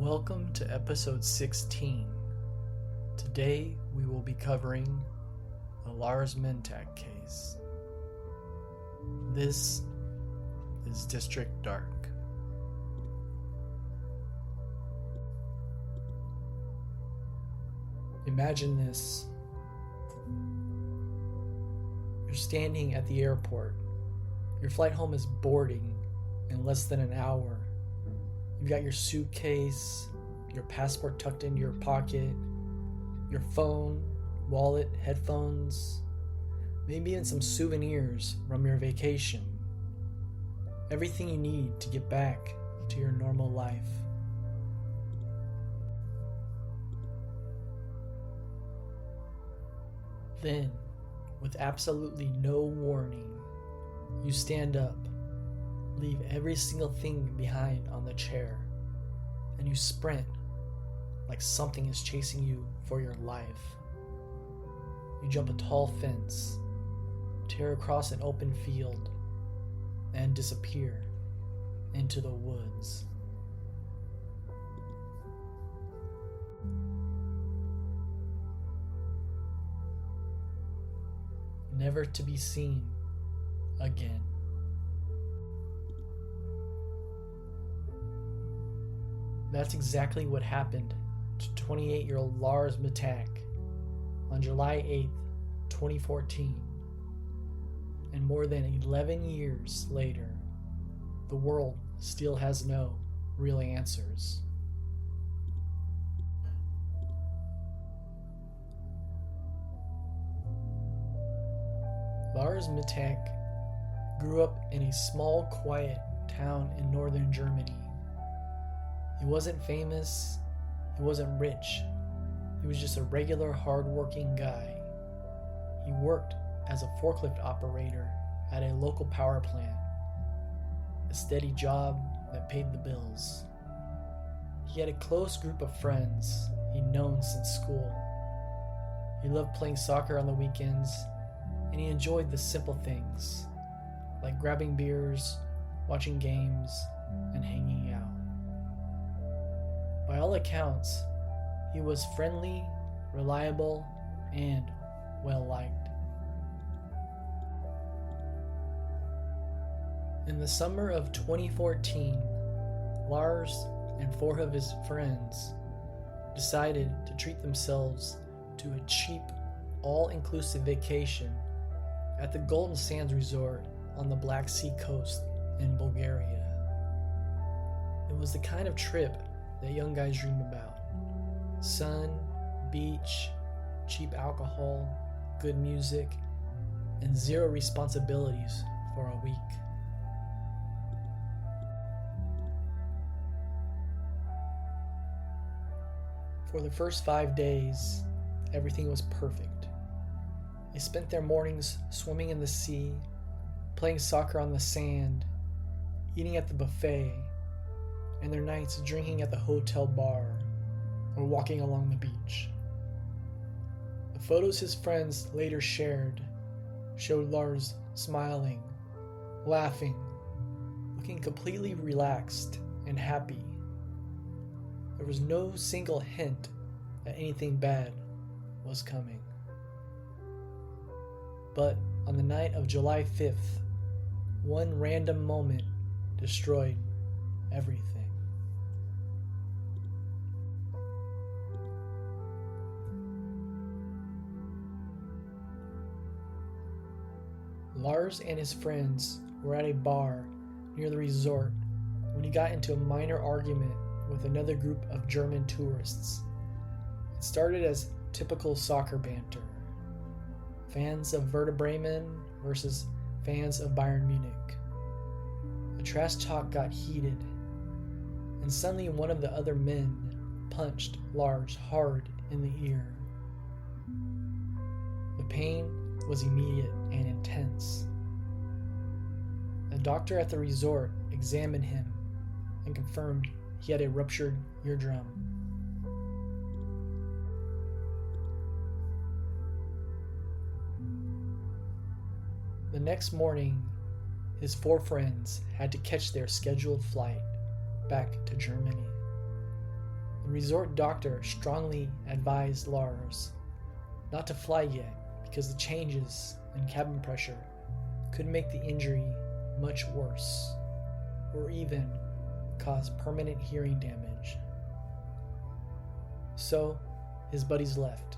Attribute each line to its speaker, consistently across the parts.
Speaker 1: Welcome to episode 16. Today we will be covering the Lars Mittank case. This is District Dark. Imagine this. You're standing at the airport. Your flight home is boarding in less than an hour. You've got your suitcase, your passport tucked into your pocket, your phone, wallet, headphones, maybe even some souvenirs from your vacation. Everything you need to get back to your normal life. Then, with absolutely no warning, you stand up, leave every single thing behind on the chair, and you sprint like something is chasing you for your life. You jump a tall fence, tear across an open field, and disappear into the woods. Never to be seen again. That's exactly what happened to 28-year-old Lars Mittank on July 8th, 2014. And more than 11 years later, the world still has no real answers. Lars Mittank grew up in a small, quiet town in northern Germany. He wasn't famous, he wasn't rich, he was just a regular, hard-working guy. He worked as a forklift operator at a local power plant, a steady job that paid the bills. He had a close group of friends he'd known since school. He loved playing soccer on the weekends, and he enjoyed the simple things, like grabbing beers, watching games, and hanging out. By all accounts, he was friendly, reliable, and well-liked. In the summer of 2014, Lars and four of his friends decided to treat themselves to a cheap, all-inclusive vacation at the Golden Sands Resort on the Black Sea coast in Bulgaria. It was the kind of trip that young guys dream about. Sun, beach, cheap alcohol, good music, and zero responsibilities for a week. For the first 5 days, everything was perfect. They spent their mornings swimming in the sea, playing soccer on the sand, eating at the buffet, and their nights drinking at the hotel bar or walking along the beach. The photos his friends later shared showed Lars smiling, laughing, looking completely relaxed and happy. There was no single hint that anything bad was coming. But on the night of July 5th, one random moment destroyed everything. Lars and his friends were at a bar near the resort when he got into a minor argument with another group of German tourists. It started as typical soccer banter. Fans of Werder Bremen versus fans of Bayern Munich. The trash talk got heated, and suddenly one of the other men punched Lars hard in the ear. The pain was immediate and intense. A doctor at the resort examined him and confirmed he had a ruptured eardrum. The next morning, his four friends had to catch their scheduled flight back to Germany. The resort doctor strongly advised Lars not to fly yet because the changes in cabin pressure could make the injury much worse, or even cause permanent hearing damage. So, his buddies left,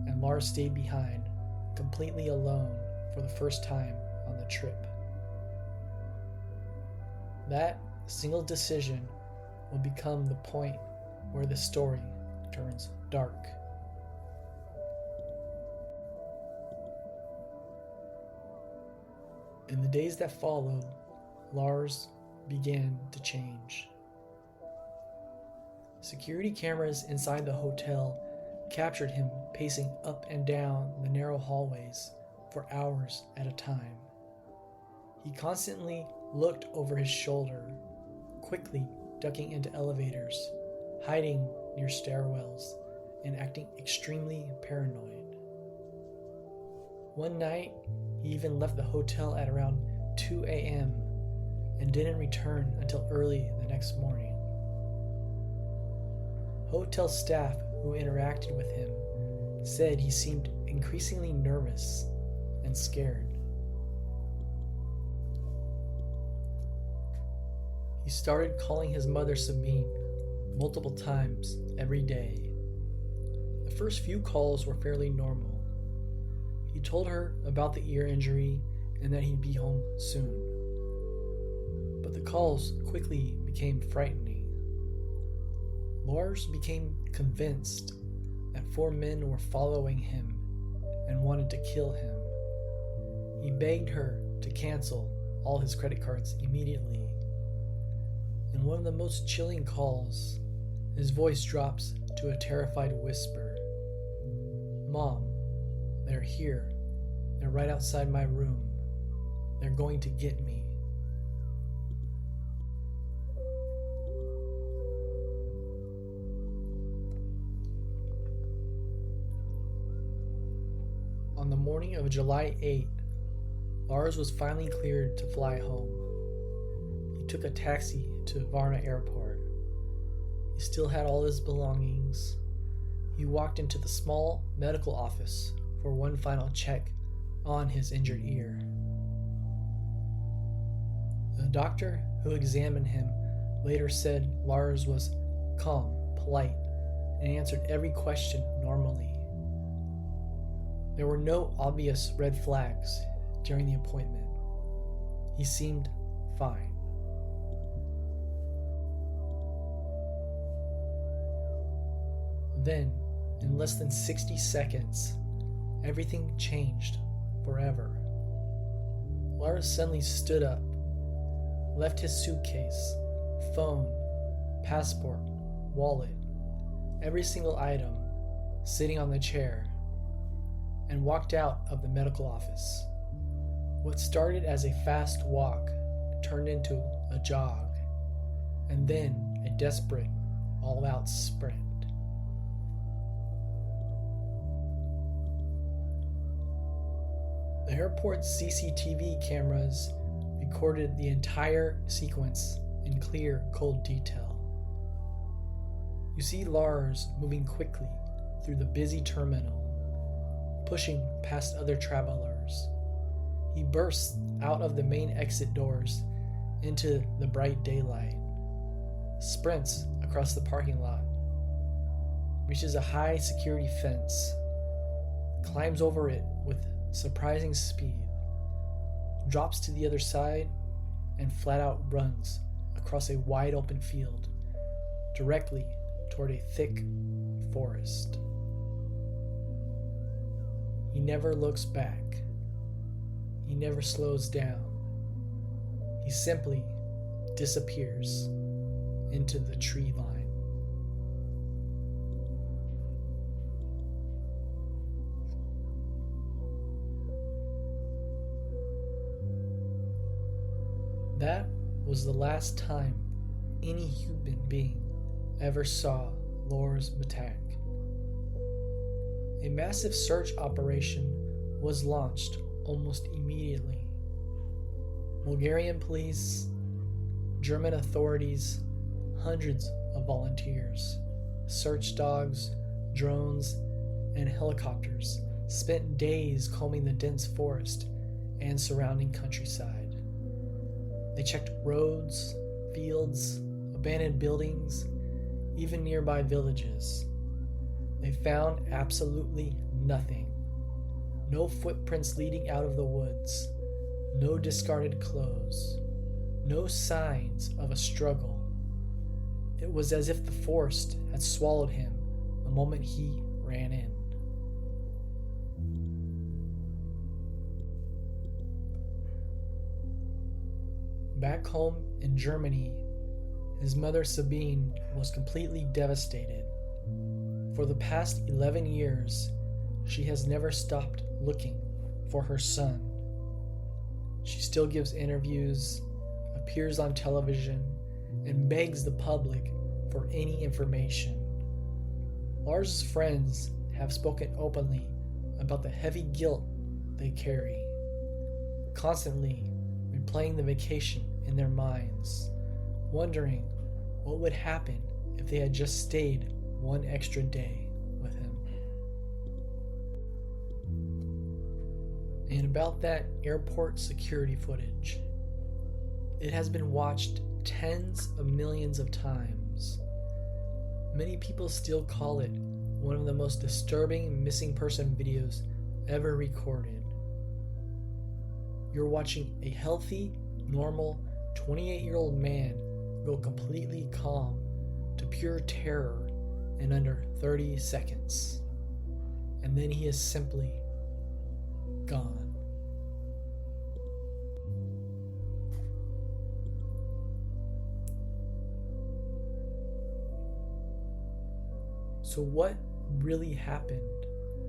Speaker 1: and Lars stayed behind, completely alone for the first time on the trip. That single decision will become the point where the story turns dark. In the days that followed, Lars began to change. Security cameras inside the hotel captured him pacing up and down the narrow hallways for hours at a time. He constantly looked over his shoulder, quickly ducking into elevators, hiding near stairwells, and acting extremely paranoid. One night, he even left the hotel at around 2 a.m. and didn't return until early the next morning. Hotel staff who interacted with him said he seemed increasingly nervous and scared. He started calling his mother Sabine multiple times every day. The first few calls were fairly normal. He told her about the ear injury and that he'd be home soon. But the calls quickly became frightening. Lars became convinced that 4 men were following him and wanted to kill him. He begged her to cancel all his credit cards immediately. In one of the most chilling calls, his voice drops to a terrified whisper. "Mom, they're here. They're right outside my room. They're going to get me." On the morning of July 8th, Lars was finally cleared to fly home. He took a taxi to Varna Airport. He still had all his belongings. He walked into the small medical office for one final check on his injured ear. The doctor who examined him later said Lars was calm, polite, and answered every question normally. There were no obvious red flags during the appointment. He seemed fine. Then, in less than 60 seconds, everything changed forever. Lars suddenly stood up, left his suitcase, phone, passport, wallet, every single item sitting on the chair, and walked out of the medical office. What started as a fast walk turned into a jog, and then a desperate, all-out sprint. The airport's CCTV cameras recorded the entire sequence in clear, cold detail. You see Lars moving quickly through the busy terminal, pushing past other travelers. He bursts out of the main exit doors into the bright daylight, sprints across the parking lot, reaches a high security fence, climbs over it with surprising speed, drops to the other side, and flat out runs across a wide open field directly toward a thick forest. He never looks back. He never slows down. He simply disappears into the tree line. That was the last time any human being ever saw Lars Mittank. A massive search operation was launched almost immediately. Bulgarian police, German authorities, hundreds of volunteers. search dogs, drones, and helicopters spent days combing the dense forest and surrounding countryside. They checked roads, fields, abandoned buildings, even nearby villages. They found absolutely nothing. No footprints leading out of the woods, no discarded clothes, no signs of a struggle. It was as if the forest had swallowed him the moment he ran in. Back home in Germany, his mother Sabine was completely devastated. For the past 11 years, she has never stopped looking for her son. She still gives interviews, appears on television, and begs the public for any information. Lars' friends have spoken openly about the heavy guilt they carry, constantly replaying the vacation in their minds, wondering what would happen if they had just stayed one extra day with him. And about that airport security footage, it has been watched tens of millions of times. Many people still call it one of the most disturbing missing person videos ever recorded. You're watching a healthy, normal 28-year-old man go completely calm to pure terror in under 30 seconds. And then he is simply gone. So what really happened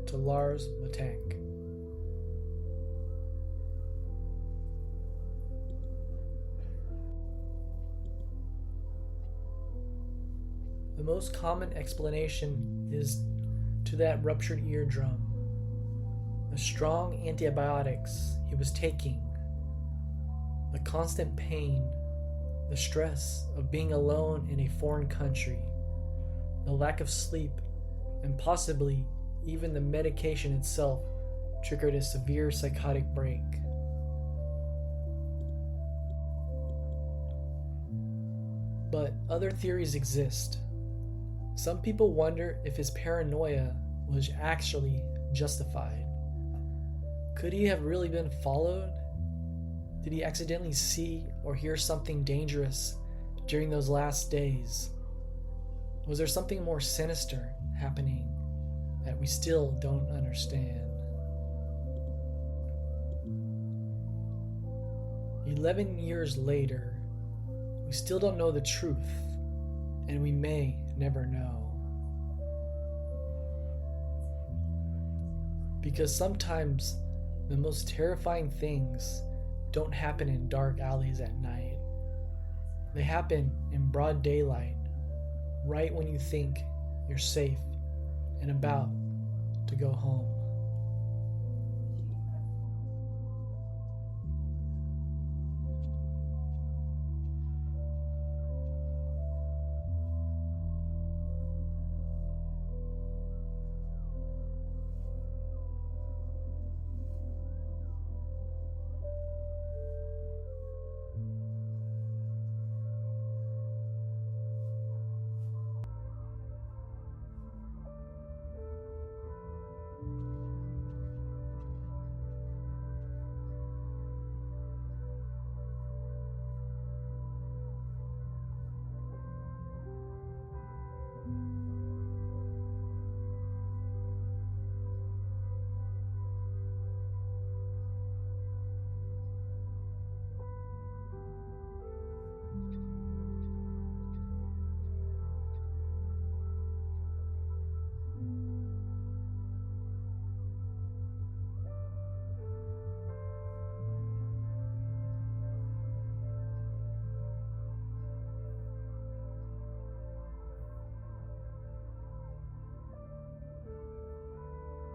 Speaker 1: to Lars Mittank? The most common explanation is to that ruptured eardrum, the strong antibiotics he was taking, the constant pain, the stress of being alone in a foreign country, the lack of sleep, and possibly even the medication itself triggered a severe psychotic break. But other theories exist. Some people wonder if his paranoia was actually justified. Could he have really been followed? Did he accidentally see or hear something dangerous during those last days? Was there something more sinister happening that we still don't understand? 11 years later, we still don't know the truth, and we may never know. Because sometimes the most terrifying things don't happen in dark alleys at night. They happen in broad daylight, right when you think you're safe and about to go home.